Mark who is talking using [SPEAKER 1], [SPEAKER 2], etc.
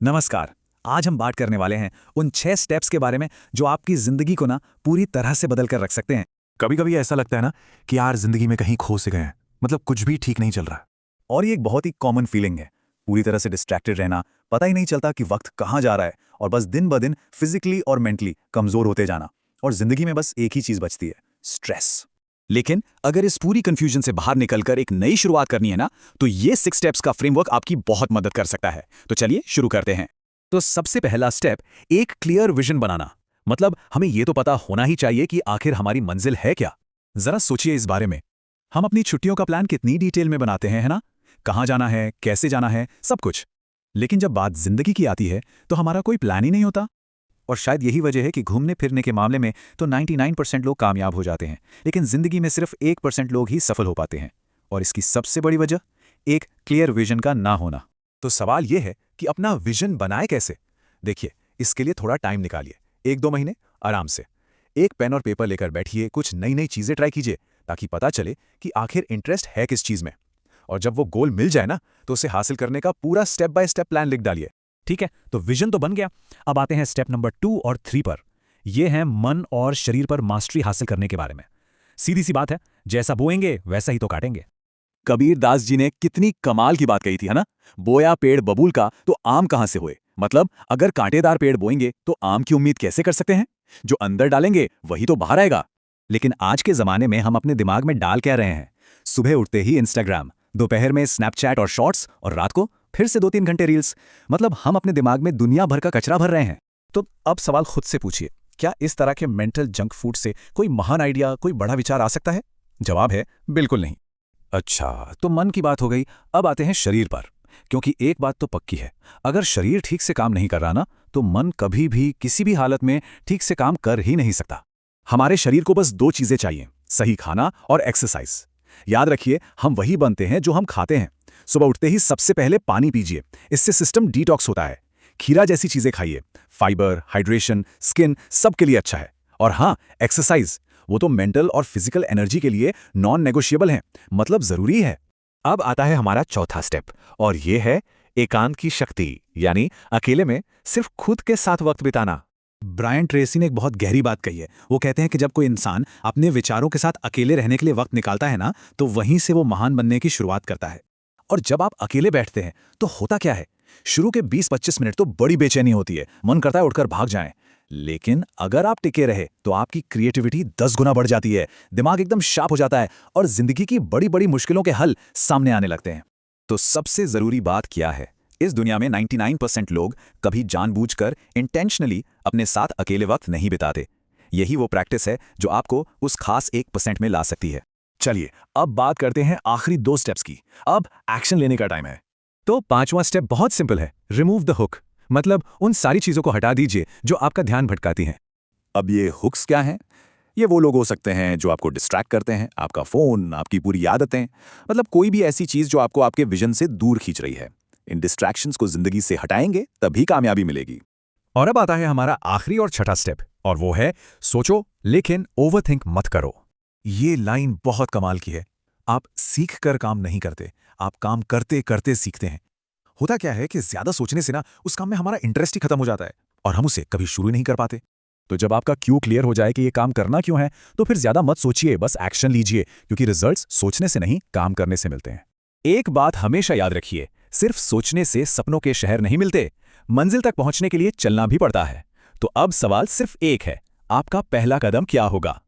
[SPEAKER 1] नमस्कार। आज हम बात करने वाले हैं उन 6 स्टेप्स के बारे में जो आपकी जिंदगी को ना पूरी तरह से बदल कर रख सकते हैं।
[SPEAKER 2] कभी कभी ऐसा लगता है ना कि यार जिंदगी में कहीं खो से गए हैं। मतलब कुछ भी ठीक नहीं चल रहा।
[SPEAKER 1] और ये एक बहुत ही कॉमन फीलिंग है, पूरी तरह से डिस्ट्रैक्टेड रहना, पता ही नहीं चलता कि वक्त कहाँ जा रहा है और बस दिन ब दिन फिजिकली और मेंटली कमजोर होते जाना। और जिंदगी में बस एक ही चीज बचती है, स्ट्रेस। लेकिन अगर इस पूरी कंफ्यूजन से बाहर निकलकर एक नई शुरुआत करनी है ना, तो ये 6 स्टेप्स का फ्रेमवर्क आपकी बहुत मदद कर सकता है। तो चलिए शुरू करते हैं। तो सबसे पहला स्टेप, एक क्लियर विजन बनाना। मतलब हमें ये तो पता होना ही चाहिए कि आखिर हमारी मंजिल है क्या। जरा सोचिए इस बारे में। हम अपनी छुट्टियों का प्लान कितनी डिटेल में बनाते हैं, है ना? कहाँ जाना है, कैसे जाना है, सब कुछ। लेकिन जब बात जिंदगी की आती है तो हमारा कोई प्लान ही नहीं होता। और शायद यही वजह है कि घूमने फिरने के मामले में तो 99% लोग कामयाब हो जाते हैं, लेकिन जिंदगी में सिर्फ 1% लोग ही सफल हो पाते हैं। और इसकी सबसे बड़ी वजह एक क्लियर विजन का ना होना। तो सवाल यह है कि अपना विजन बनाए कैसे। देखिए, इसके लिए थोड़ा टाइम निकालिए, 1-2 महीने आराम से। एक पेन और पेपर लेकर बैठिए, कुछ नई नई चीजें ट्राई कीजिए, ताकि पता चले कि आखिर इंटरेस्ट है किस चीज में। और जब वो गोल मिल जाए ना, तो उसे हासिल करने का पूरा स्टेप बाय स्टेप प्लान लिख डालिए। ठीक है, तो विजन तो बन गया। अब आते हैं स्टेप नंबर 2 और 3 पर। यह है मन और शरीर पर मास्टरी हासिल करने के बारे में। सीधी सी बात है, जैसा बोएंगे वैसा ही तो काटेंगे। कबीर दास जी ने कितनी कमाल की बात कही थी, है ना? बोया पेड़ बबूल का तो आम कहां से हुए। मतलब अगर कांटेदार पेड़ बोएंगे तो आम की उम्मीद कैसे कर सकते हैं? जो अंदर डालेंगे वही तो बाहर आएगा। लेकिन आज के जमाने में हम अपने दिमाग में डाल क्या रहे हैं? सुबह उठते ही इंस्टाग्राम, दोपहर में स्नैपचैट और शॉर्ट्स, और रात को फिर से 2-3 घंटे रील्स। मतलब हम अपने दिमाग में दुनिया भर का कचरा भर रहे हैं। तो अब सवाल खुद से पूछिए, क्या इस तरह के मेंटल जंक फूड से कोई महान आइडिया, कोई बड़ा विचार आ सकता है? जवाब है बिल्कुल नहीं। अच्छा, तो मन की बात हो गई। अब आते हैं शरीर पर। क्योंकि एक बात तो पक्की है, अगर शरीर ठीक से काम नहीं कर रहा ना, तो मन कभी भी किसी भी हालत में ठीक से काम कर ही नहीं सकता। हमारे शरीर को बस 2 चीजें चाहिए, सही खाना और एक्सरसाइज। याद रखिए, हम वही बनते हैं जो हम खाते हैं। सुबह उठते ही सबसे पहले पानी पीजिए, इससे सिस्टम डिटॉक्स होता है। खीरा जैसी चीजें खाइए, फाइबर, हाइड्रेशन, स्किन सबके लिए अच्छा है। और हाँ, एक्सरसाइज, वो तो मेंटल और फिजिकल एनर्जी के लिए नॉन नेगोशिएबल है, मतलब जरूरी है। अब आता है हमारा चौथा स्टेप, और ये है एकांत की शक्ति, यानी अकेले में सिर्फ खुद के साथ वक्त बिताना। ब्रायन ट्रेसी ने एक बहुत गहरी बात कही है। वो कहते हैं कि जब कोई इंसान अपने विचारों के साथ अकेले रहने के लिए वक्त निकालता है ना, तो वहीं से वो महान बनने की शुरुआत करता है। और जब आप अकेले बैठते हैं तो होता क्या है? शुरू के 20-25 मिनट तो बड़ी बेचैनी होती है, मन करता है उठकर भाग जाएं। लेकिन अगर आप टिके रहे तो आपकी क्रिएटिविटी 10 गुना बढ़ जाती है, दिमाग एकदम शार्प हो जाता है और जिंदगी की बड़ी बड़ी मुश्किलों के हल सामने आने लगते हैं। तो सबसे जरूरी बात क्या है? इस दुनिया में 99% लोग कभी जानबूझकर इंटेंशनली अपने साथ अकेले वक्त नहीं बिताते। यही वो प्रैक्टिस है जो आपको उस खास 1% में ला सकती है। चलिए, अब बात करते हैं आखिरी 2 स्टेप्स की। अब एक्शन लेने का टाइम है। तो 5वां स्टेप बहुत सिंपल है, रिमूव द हुक। मतलब उन सारी चीजों को हटा दीजिए जो आपका ध्यान भटकाती हैं। अब ये हुक्स क्या हैं? ये वो लोग हो सकते हैं जो आपको डिस्ट्रैक्ट करते हैं, आपका फोन, आपकी पूरी आदतें, मतलब कोई भी ऐसी चीज जो आपको आपके विजन से दूर खींच रही है। इन डिस्ट्रैक्शंस को जिंदगी से हटाएंगे तभी कामयाबी मिलेगी। और अब आता है हमारा आखिरी और छठा स्टेप, और वो है सोचो लेकिन ओवरथिंक मत करो। ये लाइन बहुत कमाल की है। आप सीख कर काम नहीं करते, आप काम करते करते सीखते हैं। होता क्या है कि ज्यादा सोचने से ना उस काम में हमारा इंटरेस्ट ही खत्म हो जाता है और हम उसे कभी शुरू नहीं कर पाते। तो जब आपका क्यों क्लियर हो जाए कि ये काम करना क्यों है, तो फिर ज्यादा मत सोचिए, बस एक्शन लीजिए, क्योंकि रिजल्ट्स सोचने से नहीं, काम करने से मिलते हैं। एक बात हमेशा याद रखिए, सिर्फ सोचने से सपनों के शहर नहीं मिलते, मंजिल तक पहुंचने के लिए चलना भी पड़ता है। तो अब सवाल सिर्फ एक है, आपका पहला कदम क्या होगा?